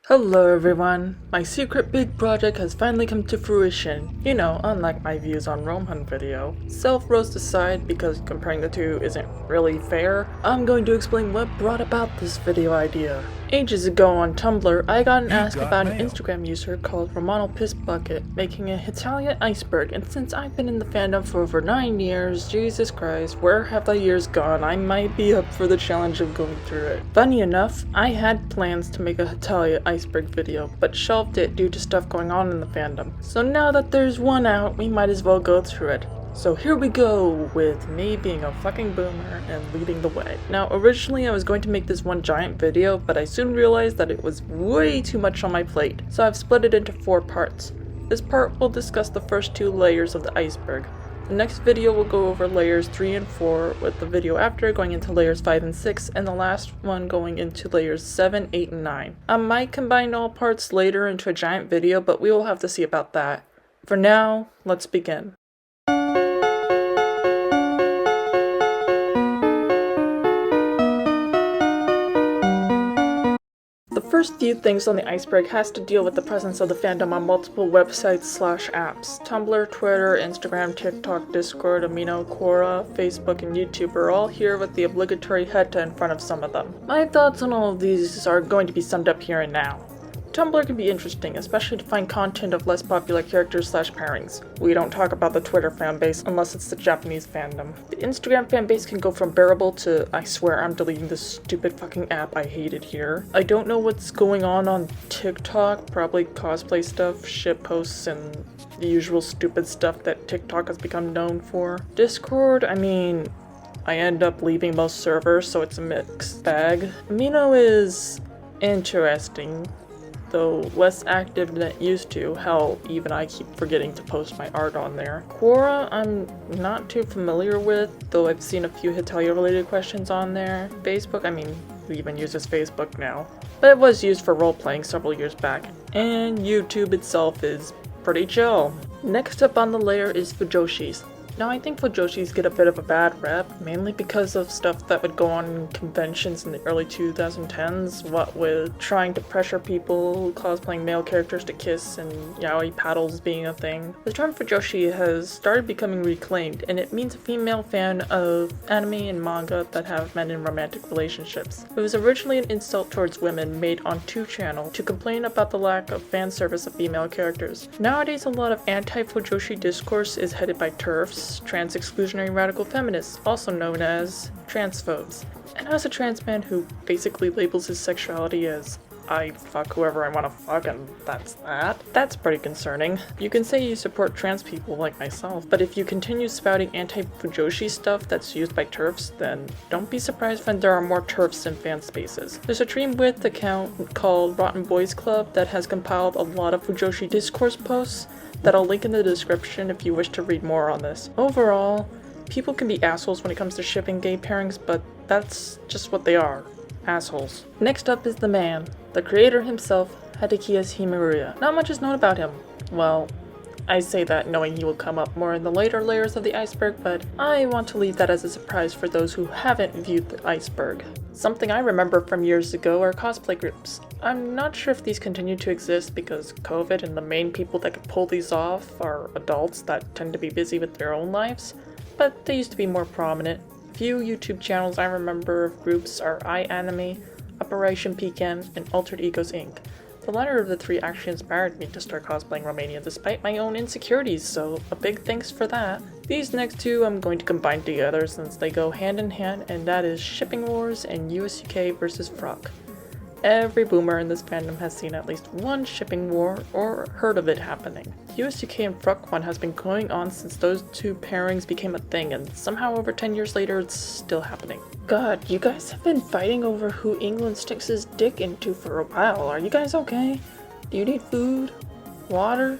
Hello everyone! My secret big project has finally come to fruition. You know, unlike my views on Rome Hunt video. Self-roast aside, because comparing the two isn't really fair, I'm going to explain what brought about this video idea. Ages ago on Tumblr, I got an ask about an Instagram user called Romano Pissbucket making a Hetalia Iceberg, and since I've been in the fandom for over 9 years, Jesus Christ, where have the years gone? I might be up for the challenge of going through it. Funny enough, I had plans to make a Hetalia Iceberg video, but shelved it due to stuff going on in the fandom. So now that there's one out, we might as well go through it. So here we go, with me being a fucking boomer and leading the way. Now originally I was going to make this one giant video, but I soon realized that it was way too much on my plate, so I've split it into 4 parts. This part will discuss the first 2 layers of the iceberg. The next video will go over layers 3 and 4, with the video after going into layers 5 and 6, and the last one going into layers 7, 8, and 9. I might combine all parts later into a giant video, but we will have to see about that. For now, let's begin. The first few things on the iceberg has to deal with the presence of the fandom on multiple websites/apps. Tumblr, Twitter, Instagram, TikTok, Discord, Amino, Quora, Facebook, and YouTube are all here with the obligatory Heta in front of some of them. My thoughts on all of these are going to be summed up here and now. Tumblr can be interesting, especially to find content of less popular characters/pairings. We don't talk about the Twitter fanbase unless it's the Japanese fandom. The Instagram fanbase can go from bearable to, I swear I'm deleting this stupid fucking app, I hate it here. I don't know what's going on TikTok, probably cosplay stuff, shit posts, and the usual stupid stuff that TikTok has become known for. Discord, I end up leaving most servers, so it's a mixed bag. Amino is interesting, though less active than it used to. Hell, even I keep forgetting to post my art on there. Quora, I'm not too familiar with, though I've seen a few Hetalia related questions on there. Facebook, who even uses Facebook now? But it was used for role-playing several years back. And YouTube itself is pretty chill. Next up on the layer is Fujoshis. Now I think Fujoshis get a bit of a bad rep, mainly because of stuff that would go on in conventions in the early 2010s, what with trying to pressure people cosplaying male characters to kiss and yaoi paddles being a thing. The term Fujoshi has started becoming reclaimed, and it means a female fan of anime and manga that have men in romantic relationships. It was originally an insult towards women made on 2channel to complain about the lack of fan service of female characters. Nowadays a lot of anti-Fujoshi discourse is headed by TERFs, trans-exclusionary radical feminists, also known as transphobes. And as a trans man who basically labels his sexuality as I fuck whoever I want to fuck and that's pretty concerning. You can say you support trans people like myself, but if you continue spouting anti-Fujoshi stuff that's used by TERFs, then don't be surprised when there are more TERFs in fan spaces. There's a Dreamwidth account called Rotten Boys Club that has compiled a lot of Fujoshi discourse posts that I'll link in the description if you wish to read more on this. Overall, people can be assholes when it comes to shipping gay pairings, but that's just what they are. Assholes. Next up is the man, the creator himself, Hetalia Himuriya. Not much is known about him. Well, I say that knowing he will come up more in the later layers of the iceberg, but I want to leave that as a surprise for those who haven't viewed the iceberg. Something I remember from years ago are cosplay groups. I'm not sure if these continue to exist because COVID and the main people that could pull these off are adults that tend to be busy with their own lives, but they used to be more prominent. Few YouTube channels I remember of groups are iAnime, Operation Pecan, and Altered Egos Inc. The latter of the 3 actually inspired me to start cosplaying Romania despite my own insecurities, so a big thanks for that. These next 2 I'm going to combine together since they go hand in hand, and that is Shipping Wars and US-UK versus Fruck. Every boomer in this fandom has seen at least one shipping war or heard of it happening. US-UK and Fruck one has been going on since those 2 pairings became a thing, and somehow over 10 years later it's still happening. God, you guys have been fighting over who England sticks his dick into for a while. Are you guys okay? Do you need food? Water?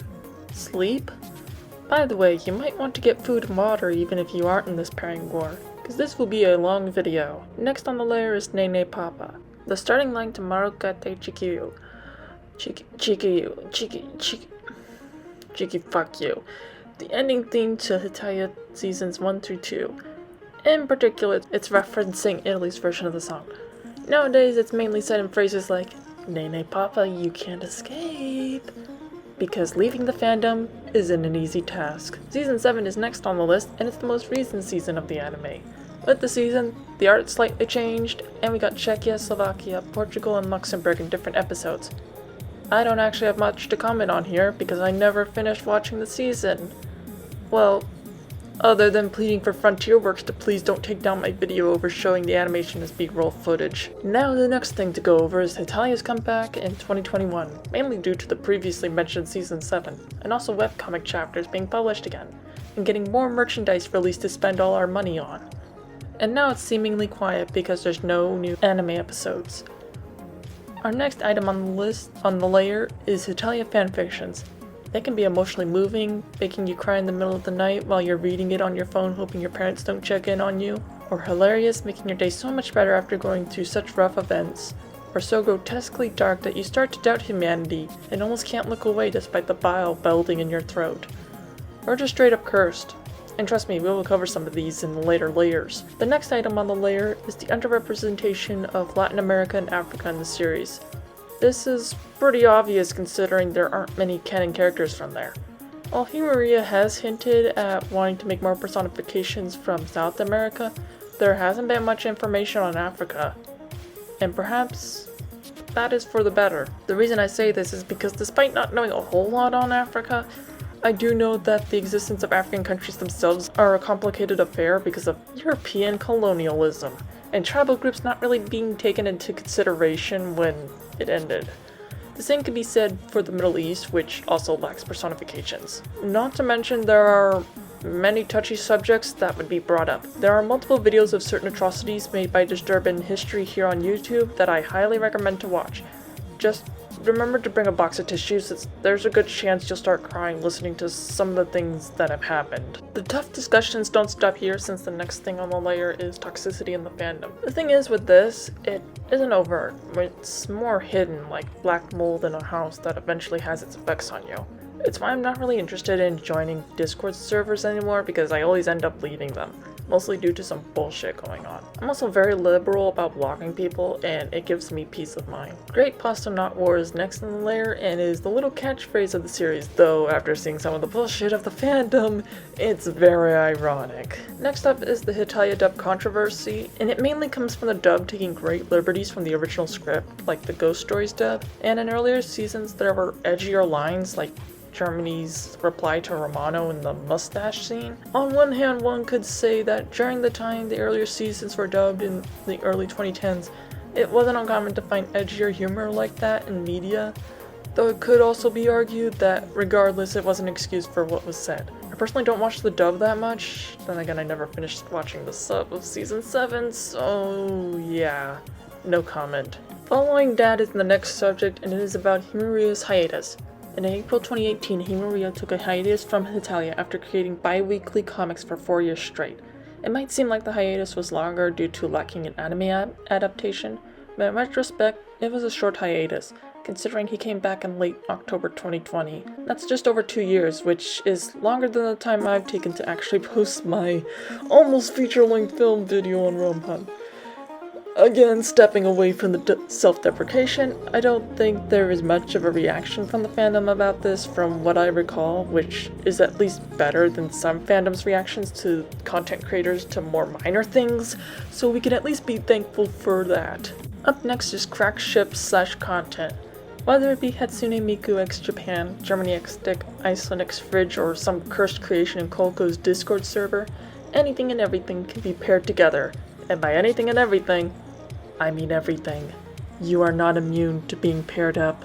Sleep? By the way, you might want to get food and water even if you aren't in this pairing war, because this will be a long video. Next on the layer is Nene Papa. The starting line to Marukate Chikiyu. Chiki fuck you. The ending theme to Hetalia seasons 1 through 2. In particular, it's referencing Italy's version of the song. Nowadays, it's mainly said in phrases like, Nene Papa, you can't escape. Because leaving the fandom isn't an easy task. Season 7 is next on the list, and it's the most recent season of the anime. With the season, the art slightly changed, and we got Czechia, Slovakia, Portugal, and Luxembourg in different episodes. I don't actually have much to comment on here because I never finished watching the season. Well, other than pleading for Frontierworks to please don't take down my video over showing the animation as B-roll footage. Now the next thing to go over is Hetalia's comeback in 2021, mainly due to the previously mentioned Season 7, and also webcomic chapters being published again, and getting more merchandise released to spend all our money on. And now it's seemingly quiet because there's no new anime episodes. Our next item on the list on the layer is Hetalia fanfictions. They can be emotionally moving, making you cry in the middle of the night while you're reading it on your phone hoping your parents don't check in on you, or hilarious, making your day so much better after going through such rough events, or so grotesquely dark that you start to doubt humanity and almost can't look away despite the bile building in your throat, or just straight up cursed. And trust me, we will cover some of these in the later layers. The next item on the layer is the underrepresentation of Latin America and Africa in the series. This is pretty obvious considering there aren't many canon characters from there. While Maria has hinted at wanting to make more personifications from South America, there hasn't been much information on Africa. And perhaps that is for the better. The reason I say this is because despite not knowing a whole lot on Africa, I do know that the existence of African countries themselves are a complicated affair because of European colonialism, and tribal groups not really being taken into consideration when it ended. The same can be said for the Middle East, which also lacks personifications. Not to mention there are many touchy subjects that would be brought up. There are multiple videos of certain atrocities made by Disturbing History here on YouTube that I highly recommend to watch. Just remember to bring a box of tissues, as there's a good chance you'll start crying listening to some of the things that have happened. The tough discussions don't stop here since the next thing on the layer is toxicity in the fandom. The thing is with this, it isn't overt, it's more hidden, like black mold in a house that eventually has its effects on you. It's why I'm not really interested in joining Discord servers anymore because I always end up leaving them, mostly due to some bullshit going on. I'm also very liberal about blocking people and it gives me peace of mind. Great Pasta Not War is next in the layer and is the little catchphrase of the series, though after seeing some of the bullshit of the fandom, it's very ironic. Next up is the Hetalia dub controversy, and it mainly comes from the dub taking great liberties from the original script, like the Ghost Stories dub, and in earlier seasons there were edgier lines like Germany's reply to Romano in the mustache scene. On one hand, one could say that during the time the earlier seasons were dubbed in the early 2010s, it wasn't uncommon to find edgier humor like that in media, though it could also be argued that regardless it was an excuse for what was said. I personally don't watch the dub that much, then again I never finished watching the sub of season 7, so yeah, no comment. Following that is the next subject, and it is about Himuria's hiatus. In April 2018, Himuria took a hiatus from Hetalia after creating bi-weekly comics for 4 years straight. It might seem like the hiatus was longer due to lacking an anime adaptation, but in retrospect, it was a short hiatus, considering he came back in late October 2020. That's just over 2 years, which is longer than the time I've taken to actually post my almost feature-length film video on Rom-Pun. Again, stepping away from the self-deprecation, I don't think there is much of a reaction from the fandom about this from what I recall, which is at least better than some fandom's reactions to content creators to more minor things, so we can at least be thankful for that. Up next is crack ships / content. Whether it be Hatsune Miku x Japan, Germany x Stick, Iceland x Fridge, or some cursed creation in Kolko's Discord server, anything and everything can be paired together. And by anything and everything, I mean everything. You are not immune to being paired up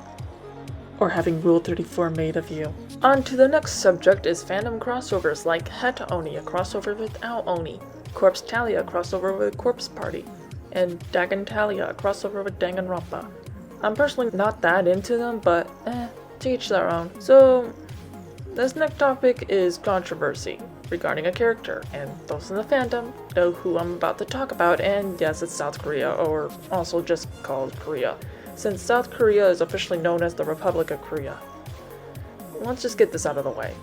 or having Rule 34 made of you. On to the next subject is fandom crossovers like Heta Oni, a crossover with Ao Oni, Corpse Talia, a crossover with Corpse Party, and Dagon Talia, a crossover with Danganronpa. I'm personally not that into them, but to each their own. So, this next topic is controversy regarding a character, and those in the fandom know who I'm about to talk about, and yes, it's South Korea, or also just called Korea, since South Korea is officially known as the Republic of Korea. Let's just get this out of the way.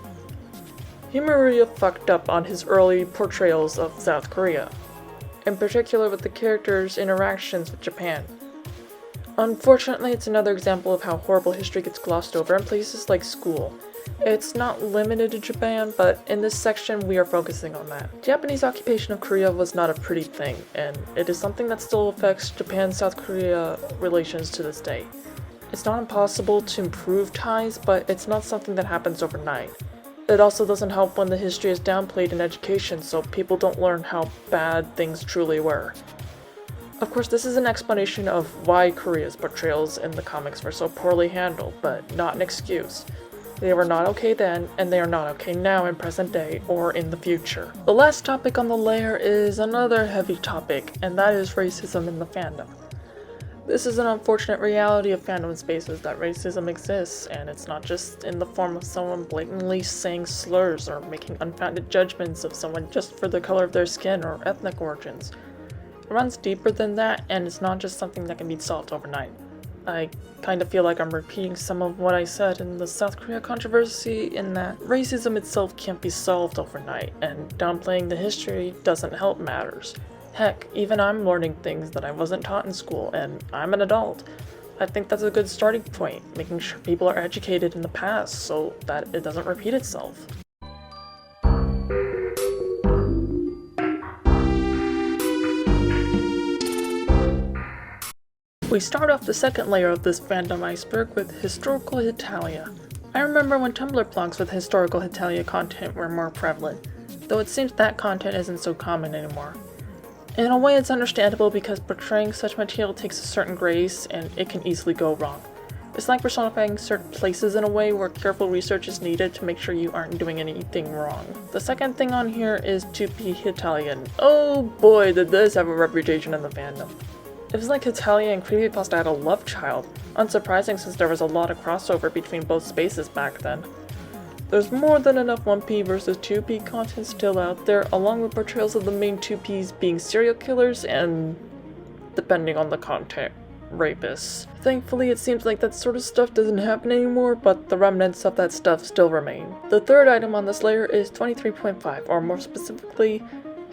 Himuria fucked up on his early portrayals of South Korea, in particular with the character's interactions with Japan. Unfortunately, it's another example of how horrible history gets glossed over in places like school. It's not limited to Japan, but in this section we are focusing on that. Japanese occupation of Korea was not a pretty thing, and it is something that still affects Japan-South Korea relations to this day. It's not impossible to improve ties, but it's not something that happens overnight. It also doesn't help when the history is downplayed in education, so people don't learn how bad things truly were. Of course, this is an explanation of why Korea's portrayals in the comics were so poorly handled, but not an excuse. They were not okay then, and they are not okay now in present day or in the future. The last topic on the layer is another heavy topic, and that is racism in the fandom. This is an unfortunate reality of fandom spaces that racism exists, and it's not just in the form of someone blatantly saying slurs or making unfounded judgments of someone just for the color of their skin or ethnic origins. It runs deeper than that, and it's not just something that can be solved overnight. I kind of feel like I'm repeating some of what I said in the South Korea controversy, in that racism itself can't be solved overnight, and downplaying the history doesn't help matters. Heck, even I'm learning things that I wasn't taught in school, and I'm an adult. I think that's a good starting point, making sure people are educated in the past so that it doesn't repeat itself. We start off the second layer of this fandom iceberg with historical Hetalia. I remember when Tumblr blogs with historical Hetalia content were more prevalent, though it seems that content isn't so common anymore. In a way, it's understandable because portraying such material takes a certain grace and it can easily go wrong. It's like personifying certain places in a way where careful research is needed to make sure you aren't doing anything wrong. The second thing on here is to be Italian. Oh boy, did this have a reputation in the fandom. It was like Hetalia and creepypasta had a love child, unsurprising since there was a lot of crossover between both spaces back then. There's more than enough 1P versus 2P content still out there, along with portrayals of the main 2Ps being serial killers and, depending on the content, rapists. Thankfully, it seems like that sort of stuff doesn't happen anymore, but the remnants of that stuff still remain. The third item on this layer is 23.5, or more specifically,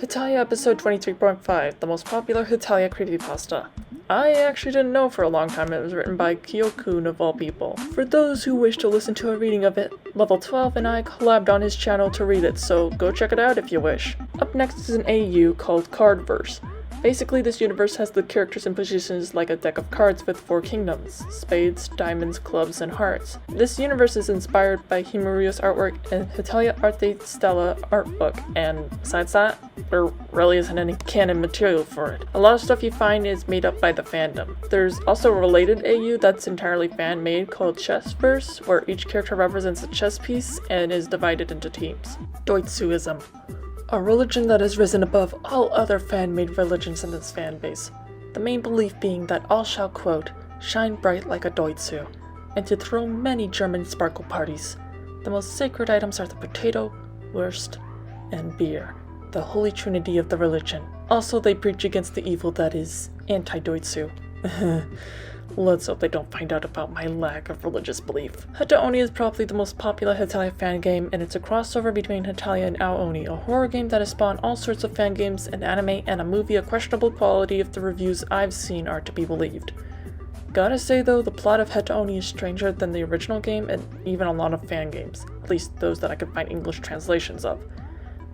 Hetalia episode 23.5, the most popular Hetalia creepypasta. I actually didn't know for a long time it was written by Kyokun of all people. For those who wish to listen to a reading of it, Level 12 and I collabed on his channel to read it, so go check it out if you wish. Up next is an AU called Cardverse. Basically, this universe has the characters and positions like a deck of cards with 4 kingdoms: spades, diamonds, clubs, and hearts. This universe is inspired by Himuri's artwork and Hetalia Arte Stella art book, and besides that, there really isn't any canon material for it. A lot of stuff you find is made up by the fandom. There's also a related AU that's entirely fan-made called Chessverse, where each character represents a chess piece and is divided into teams. Doitsuism. A religion that has risen above all other fan-made religions in its fanbase. The main belief being that all shall, quote, shine bright like a doitsu, and to throw many German sparkle parties. The most sacred items are the potato, wurst, and beer, the holy trinity of the religion. Also, they preach against the evil that is anti-doitsu. Let's hope they don't find out about my lack of religious belief. Hetaoni is probably the most popular Hetalia fan game, and it's a crossover between Hetalia and Aoni, a horror game that has spawned all sorts of fan games, an anime, and a movie of questionable quality if the reviews I've seen are to be believed. Gotta say though, the plot of Hetaoni is stranger than the original game and even a lot of fan games, at least those that I could find English translations of.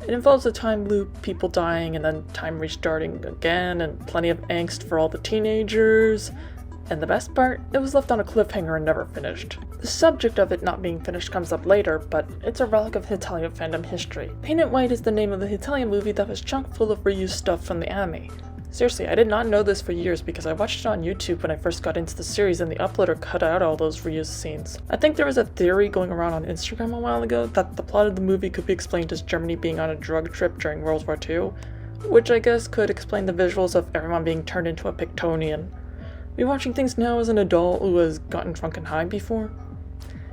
It involves a time loop, people dying, and then time restarting again, and plenty of angst for all the teenagers. And the best part, it was left on a cliffhanger and never finished. The subject of it not being finished comes up later, but it's a relic of Hetalia fandom history. Painted White is the name of the Hetalia movie that was chock full of reused stuff from the anime. Seriously, I did not know this for years because I watched it on YouTube when I first got into the series and the uploader cut out all those reused scenes. I think there was a theory going around on Instagram a while ago that the plot of the movie could be explained as Germany being on a drug trip during World War II, which I guess could explain the visuals of everyone being turned into a Pictonian. Rewatching things now as an adult who has gotten drunk and high before?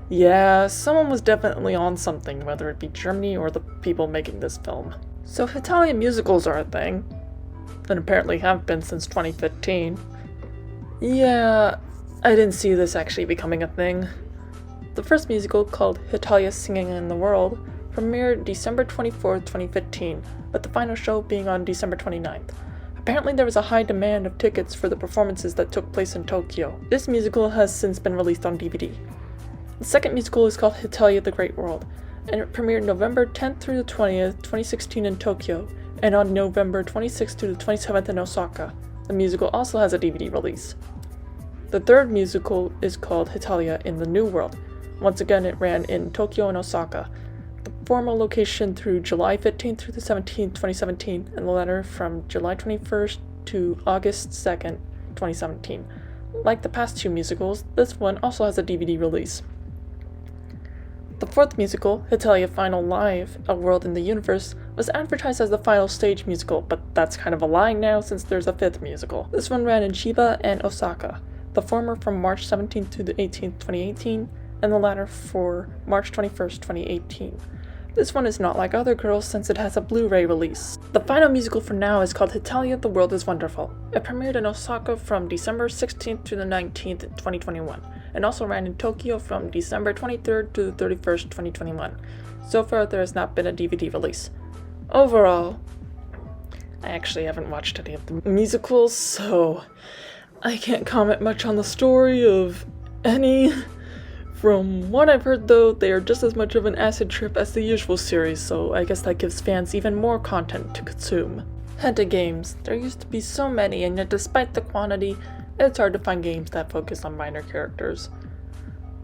Yeah, someone was definitely on something, whether it be Germany or the people making this film. So Hetalia musicals are a thing, and apparently have been since 2015. Yeah, I didn't see this actually becoming a thing. The first musical, called Hetalia Singing in the World, premiered December 24th, 2015, with the final show being on December 29th. Apparently there was a high demand of tickets for the performances that took place in Tokyo. This musical has since been released on DVD. The second musical is called Hetalia the Great World, and it premiered November 10th through the 20th, 2016 in Tokyo, and on November 26th to the 27th in Osaka. The musical also has a DVD release. The third musical is called Hetalia in the New World. Once again, it ran in Tokyo and Osaka. The formal location through July 15th through the 17th, 2017, and the latter from July 21st to August 2nd, 2017. Like the past two musicals, this one also has a DVD release. The fourth musical, Hetalia Final Live, A World in the Universe, was advertised as the final stage musical, but that's kind of a lie now since there's a fifth musical. This one ran in Chiba and Osaka, the former from March 17th to the 18th, 2018, and the latter for March 21st, 2018. This one is not like Other Girls since it has a Blu-ray release. The final musical for now is called Hetalia The World is Wonderful. It premiered in Osaka from December 16th to the 19th, 2021, and also ran in Tokyo from December 23rd to the 31st, 2021. So far, there has not been a DVD release. Overall, I actually haven't watched any of the musicals, so I can't comment much on the story of any. From what I've heard though, they are just as much of an acid trip as the usual series, so I guess that gives fans even more content to consume. Head to games. There used to be so many, and yet despite the quantity, it's hard to find games that focus on minor characters.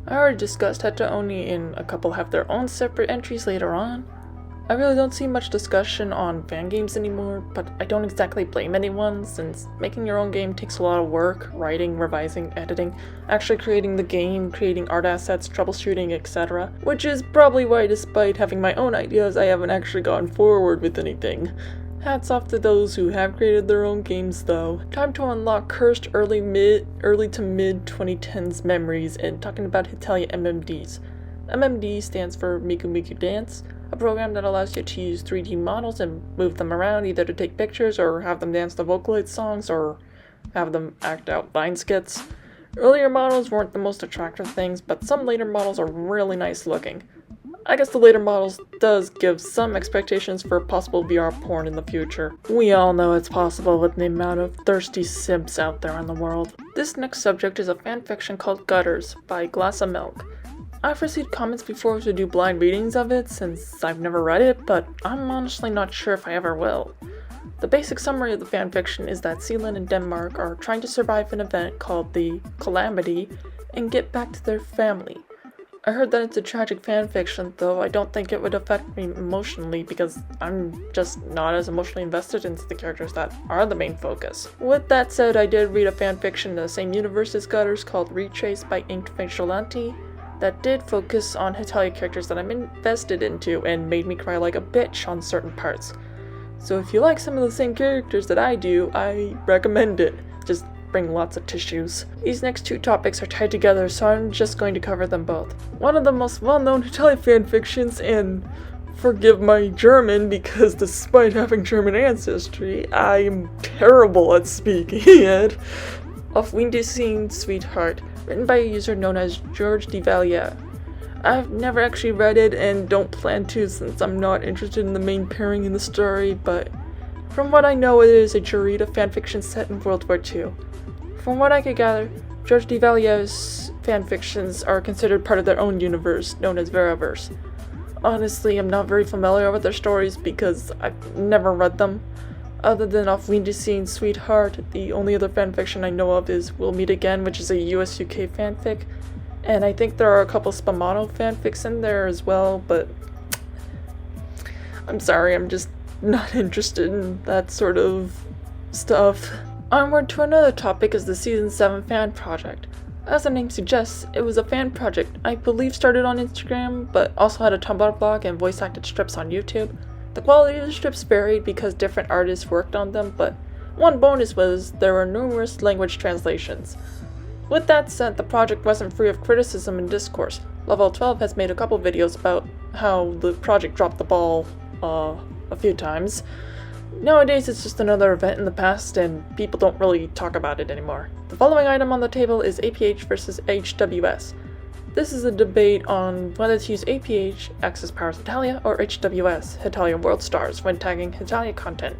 I already discussed Heta Oni, and a couple have their own separate entries later on. I really don't see much discussion on fan games anymore, but I don't exactly blame anyone, since making your own game takes a lot of work, writing, revising, editing, actually creating the game, creating art assets, troubleshooting, etc. Which is probably why, despite having my own ideas, I haven't actually gone forward with anything. Hats off to those who have created their own games though. Time to unlock cursed early to mid 2010s memories and talking about Hetalia MMDs. MMD stands for Miku Miku Dance, a program that allows you to use 3D models and move them around either to take pictures or have them dance to Vocaloid songs or have them act out line skits. Earlier models weren't the most attractive things, but some later models are really nice looking. I guess the later models does give some expectations for possible VR porn in the future. We all know it's possible with the amount of thirsty simps out there in the world. This next subject is a fanfiction called Gutters by Glass of Milk. I've received comments before to do blind readings of it since I've never read it, but I'm honestly not sure if I ever will. The basic summary of the fanfiction is that Sealand and Denmark are trying to survive an event called the Calamity and get back to their family. I heard that it's a tragic fanfiction, though I don't think it would affect me emotionally because I'm just not as emotionally invested into the characters that are the main focus. With that said, I did read a fanfiction in the same universe as Gutters called Retrace by Inked Vigilante that did focus on Hetalia characters that I'm invested into and made me cry like a bitch on certain parts. So if you like some of the same characters that I do, I recommend it. Just bring lots of tissues. These next two topics are tied together, so I'm just going to cover them both. One of the most well-known Hetalia fanfictions, and forgive my German because despite having German ancestry, I'm terrible at speaking it, of Windy Sweetheart, written by a user known as George DeValier. I've never actually read it and don't plan to since I'm not interested in the main pairing in the story, but from what I know it is a Jurita fanfiction set in World War II. From what I could gather, George DeValier's fanfictions are considered part of their own universe, known as Veriverse. Honestly, I'm not very familiar with their stories because I've never read them. Other than Off Windy Sweetheart, the only other fanfiction I know of is We'll Meet Again, which is a US-UK fanfic. And I think there are a couple Spamano fanfics in there as well, but I'm sorry, I'm just not interested in that sort of stuff. Onward to another topic is the Season 7 fan project. As the name suggests, it was a fan project I believe started on Instagram, but also had a Tumblr blog and voice-acted strips on YouTube. The quality of the strips varied because different artists worked on them, but one bonus was there were numerous language translations. With that said, the project wasn't free of criticism and discourse. Level 12 has made a couple videos about how the project dropped the ball a few times. Nowadays it's just another event in the past and people don't really talk about it anymore. The following item on the table is APH versus HWS. This is a debate on whether to use APH, Access Powers Hetalia, or HWS, Hetalia World Stars, when tagging Hetalia content.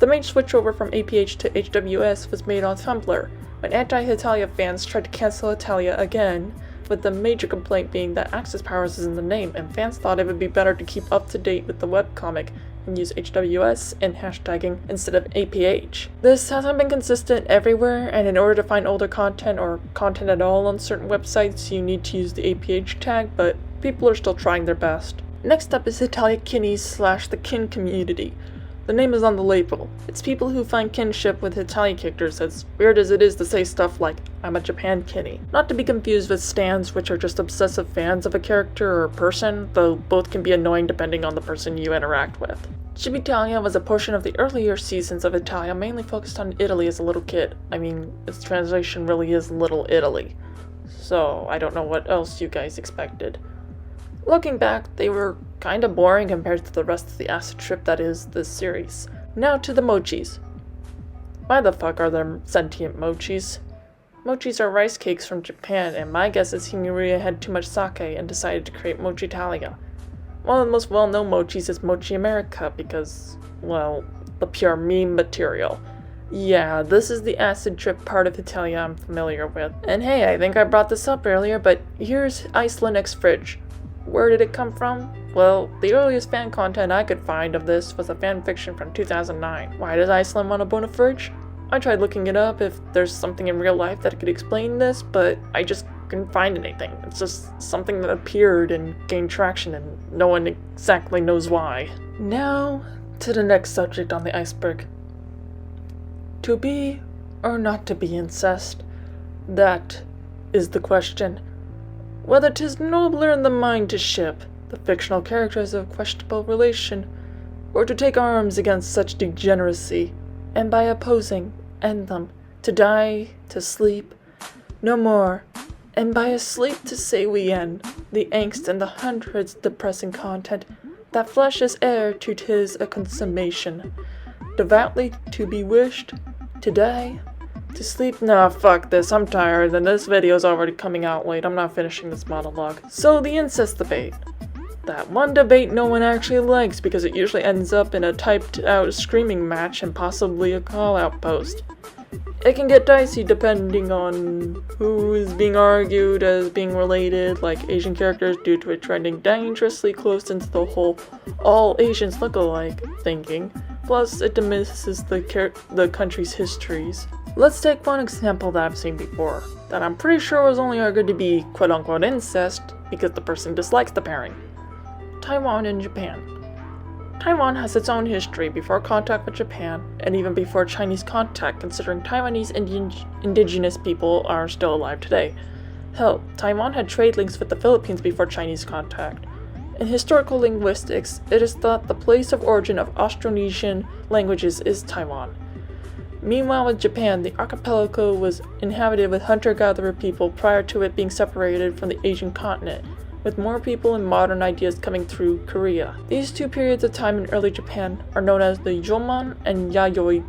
The main switchover from APH to HWS was made on Tumblr, when anti-Hetalia fans tried to cancel Hetalia again, with the major complaint being that Access Powers is in the name, and fans thought it would be better to keep up to date with the webcomic and use HWS in hashtagging instead of APH. This hasn't been consistent everywhere, and in order to find older content or content at all on certain websites, you need to use the APH tag, but people are still trying their best. Next up is Hetalia Kinnies / the Kin community. The name is on the label. It's people who find kinship with Hetalia characters, as weird as it is to say stuff like, I'm a Japan Kinnie. Not to be confused with stans, which are just obsessive fans of a character or a person, though both can be annoying depending on the person you interact with. Hetalia was a portion of the earlier seasons of Hetalia, mainly focused on Italy as a little kid. I mean, its translation really is Little Italy. So, I don't know what else you guys expected. Looking back, they were kinda boring compared to the rest of the acid trip that is this series. Now to the mochis. Why the fuck are there sentient mochis? Mochis are rice cakes from Japan, and my guess is Himuriya had too much sake and decided to create Mochitalia. One of the most well-known mochis is Mochi America because, well, the pure meme material. Yeah, this is the acid trip part of Hetalia I'm familiar with. And hey, I think I brought this up earlier, but here's Iceland X Fridge. Where did it come from? Well, the earliest fan content I could find of this was a fanfiction from 2009. Why does Iceland want a bone of fridge? I tried looking it up if there's something in real life that could explain this, but I just couldn't find anything. It's just something that appeared and gained traction and no one exactly knows why. Now, to the next subject on the iceberg. To be or not to be incest? That is the question. Whether 'tis nobler in the mind to ship the fictional characters of questionable relation, or to take arms against such degeneracy, and by opposing, end them, to die, to sleep, no more, and by a sleep to say we end the angst and the hundreds depressing content that flesh is heir to 'tis a consummation, devoutly to be wished, to die, to sleep. Nah, fuck this, I'm tired, and this video's already coming out late, I'm not finishing this monologue. So the incest debate. That one debate no one actually likes because it usually ends up in a typed out screaming match and possibly a call out post. It can get dicey depending on who is being argued as being related, like Asian characters, due to it trending dangerously close into the whole all Asians look alike thinking, plus it diminishes the country's histories. Let's take one example that I've seen before, that I'm pretty sure was only argued to be quote-unquote incest because the person dislikes the pairing. Taiwan and Japan. Taiwan has its own history before contact with Japan, and even before Chinese contact, considering Taiwanese indigenous people are still alive today. Hell, Taiwan had trade links with the Philippines before Chinese contact. In historical linguistics, it is thought the place of origin of Austronesian languages is Taiwan. Meanwhile, with Japan, the archipelago was inhabited with hunter-gatherer people prior to it being separated from the Asian continent, with more people and modern ideas coming through Korea. These two periods of time in early Japan are known as the Jomon and Yayoi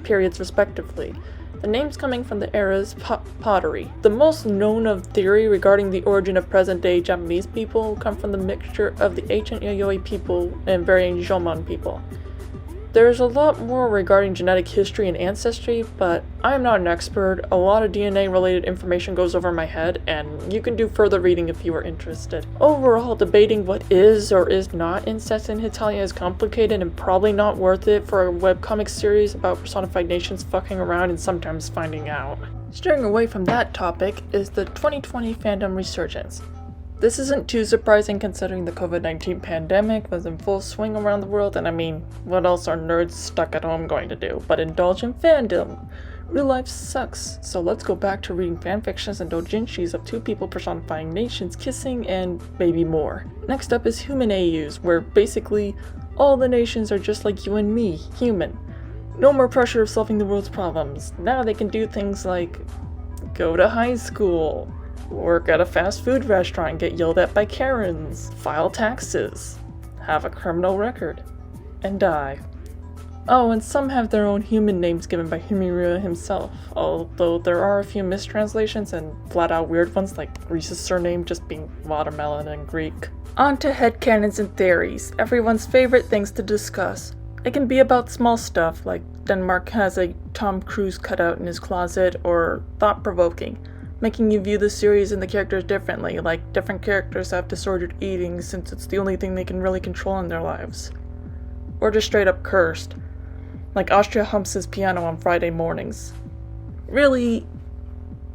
periods respectively, the names coming from the era's pottery. The most known of theory regarding the origin of present-day Japanese people come from the mixture of the ancient Yayoi people and varying Jomon people. There's a lot more regarding genetic history and ancestry, but I'm not an expert. A lot of DNA-related information goes over my head, and you can do further reading if you are interested. Overall, debating what is or is not incest in Hetalia is complicated and probably not worth it for a webcomic series about personified nations fucking around and sometimes finding out. Steering away from that topic is the 2020 fandom resurgence. This isn't too surprising considering the COVID-19 pandemic was in full swing around the world, and I mean, what else are nerds stuck at home going to do but indulge in fandom? Real life sucks, so let's go back to reading fanfictions and doujinshis of two people personifying nations kissing and maybe more. Next up is human AUs, where basically all the nations are just like you and me, human. No more pressure of solving the world's problems. Now they can do things like go to high school, work at a fast food restaurant and get yelled at by Karens, file taxes, have a criminal record, and die. Oh, and some have their own human names given by Himuriya himself, although there are a few mistranslations and flat-out weird ones like Reese's surname just being watermelon in Greek. On to headcanons and theories, everyone's favorite things to discuss. It can be about small stuff, like Denmark has a Tom Cruise cutout in his closet, or thought-provoking, making you view the series and the characters differently, like different characters have disordered eating since it's the only thing they can really control in their lives. Or just straight up cursed, like Austria humps his piano on Friday mornings. Really,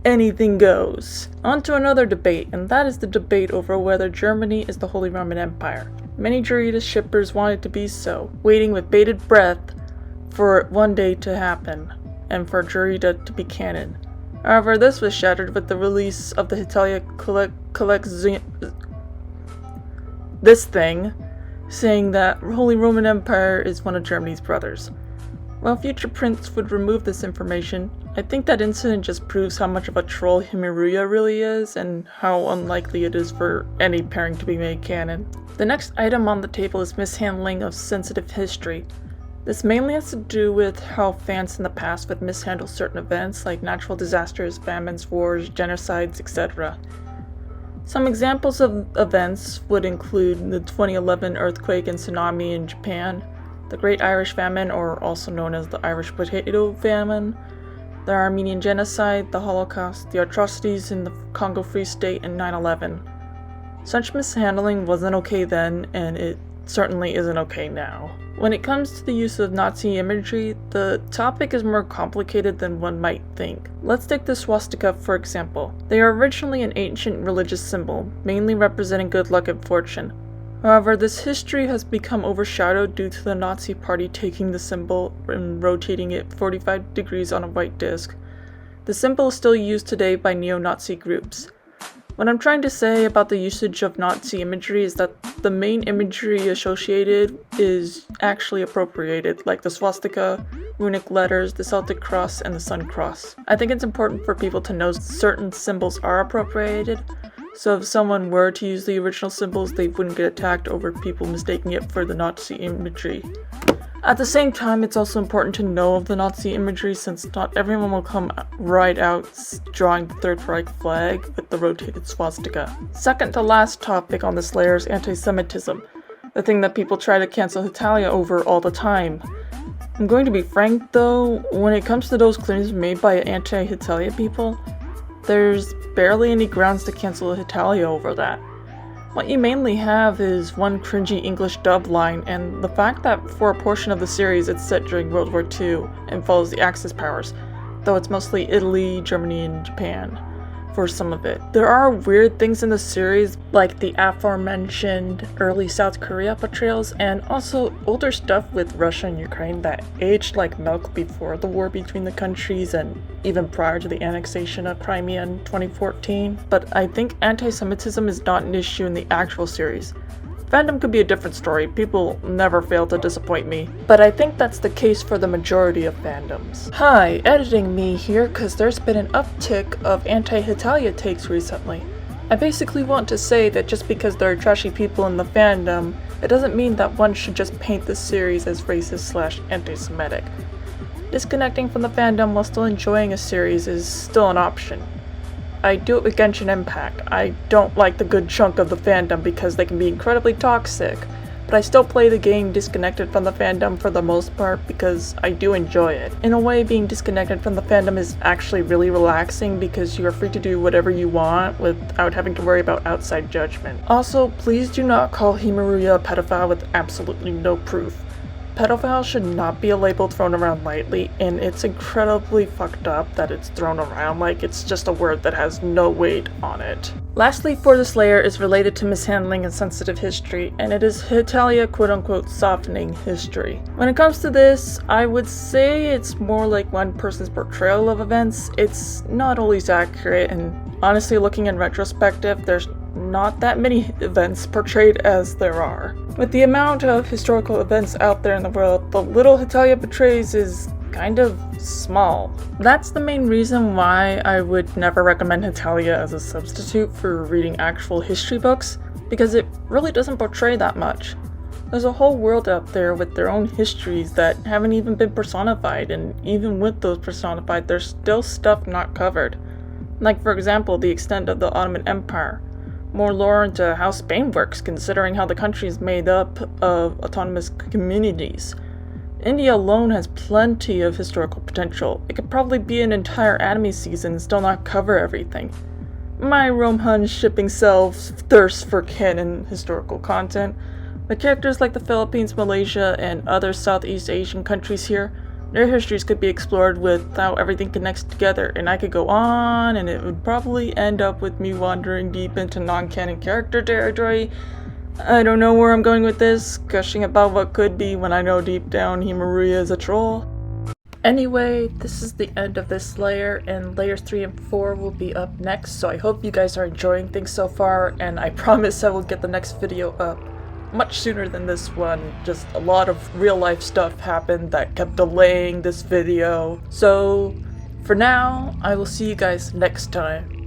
anything goes. On to another debate, and that is the debate over whether Germany is the Holy Roman Empire. Many Jurita shippers want it to be so, waiting with bated breath for it one day to happen, and for Jurita to be canon. However, this was shattered with the release of the Hetalia this thing, saying that Holy Roman Empire is one of Germany's brothers. While future prints would remove this information, I think that incident just proves how much of a troll Himiruya really is, and how unlikely it is for any pairing to be made canon. The next item on the table is mishandling of sensitive history. This mainly has to do with how fans in the past would mishandle certain events like natural disasters, famines, wars, genocides, etc. Some examples of events would include the 2011 earthquake and tsunami in Japan, the Great Irish Famine, or also known as the Irish Potato Famine, the Armenian Genocide, the Holocaust, the atrocities in the Congo Free State, and 9/11. Such mishandling wasn't okay then, and it certainly isn't okay now. When it comes to the use of Nazi imagery, the topic is more complicated than one might think. Let's take the swastika for example. They are originally an ancient religious symbol, mainly representing good luck and fortune. However, this history has become overshadowed due to the Nazi Party taking the symbol and rotating it 45 degrees on a white disc. The symbol is still used today by neo-Nazi groups. What I'm trying to say about the usage of Nazi imagery is that the main imagery associated is actually appropriated, like the swastika, runic letters, the Celtic cross, and the sun cross. I think it's important for people to know certain symbols are appropriated, so if someone were to use the original symbols, they wouldn't get attacked over people mistaking it for the Nazi imagery. At the same time, it's also important to know of the Nazi imagery since not everyone will come right out drawing the Third Reich flag with the rotated swastika. Second to last topic on this layer is anti-Semitism, the thing that people try to cancel Hetalia over all the time. I'm going to be frank though, when it comes to those claims made by anti-Hetalia people, there's barely any grounds to cancel Hetalia over that. What you mainly have is one cringy English dub line and the fact that for a portion of the series it's set during World War II and follows the Axis powers, though it's mostly Italy, Germany, and Japan for some of it. There are weird things in the series like the aforementioned early South Korea portrayals and also older stuff with Russia and Ukraine that aged like milk before the war between the countries and even prior to the annexation of Crimea in 2014. But I think anti-Semitism is not an issue in the actual series. Fandom could be a different story, people never fail to disappoint me, but I think that's the case for the majority of fandoms. Hi, editing me here cause there's been an uptick of anti-Hetalia takes recently. I basically want to say that just because there are trashy people in the fandom, it doesn't mean that one should just paint the series as racist/anti-Semitic. Disconnecting from the fandom while still enjoying a series is still an option. I do it with Genshin Impact. I don't like the good chunk of the fandom because they can be incredibly toxic, but I still play the game disconnected from the fandom for the most part because I do enjoy it. In a way, being disconnected from the fandom is actually really relaxing because you are free to do whatever you want without having to worry about outside judgment. Also, please do not call Himiruya a pedophile with absolutely no proof. Pedophile should not be a label thrown around lightly, and it's incredibly fucked up that it's thrown around like it's just a word that has no weight on it. Lastly for this layer is related to mishandling and sensitive history, and it is Hetalia quote-unquote softening history. When it comes to this, I would say it's more like one person's portrayal of events. It's not always accurate, and honestly looking in retrospective, there's not that many events portrayed as there are. With the amount of historical events out there in the world, the little Hetalia portrays is kind of small. That's the main reason why I would never recommend Hetalia as a substitute for reading actual history books, because it really doesn't portray that much. There's a whole world out there with their own histories that haven't even been personified, and even with those personified, there's still stuff not covered. Like for example, the extent of the Ottoman Empire. More lore into how Spain works, considering how the country is made up of autonomous communities. India alone has plenty of historical potential. It could probably be an entire anime season and still not cover everything. My Romhan shipping selves thirst for canon historical content. The characters like the Philippines, Malaysia, and other Southeast Asian countries here, their histories could be explored with how everything connects together, and I could go on, and it would probably end up with me wandering deep into non-canon character territory. I don't know where I'm going with this, gushing about what could be when I know deep down Himaruya is a troll. Anyway, this is the end of this layer, and layers 3 and 4 will be up next, so I hope you guys are enjoying things so far, and I promise I will get the next video up much sooner than this one. Just a lot of real life stuff happened that kept delaying this video. So, for now, I will see you guys next time.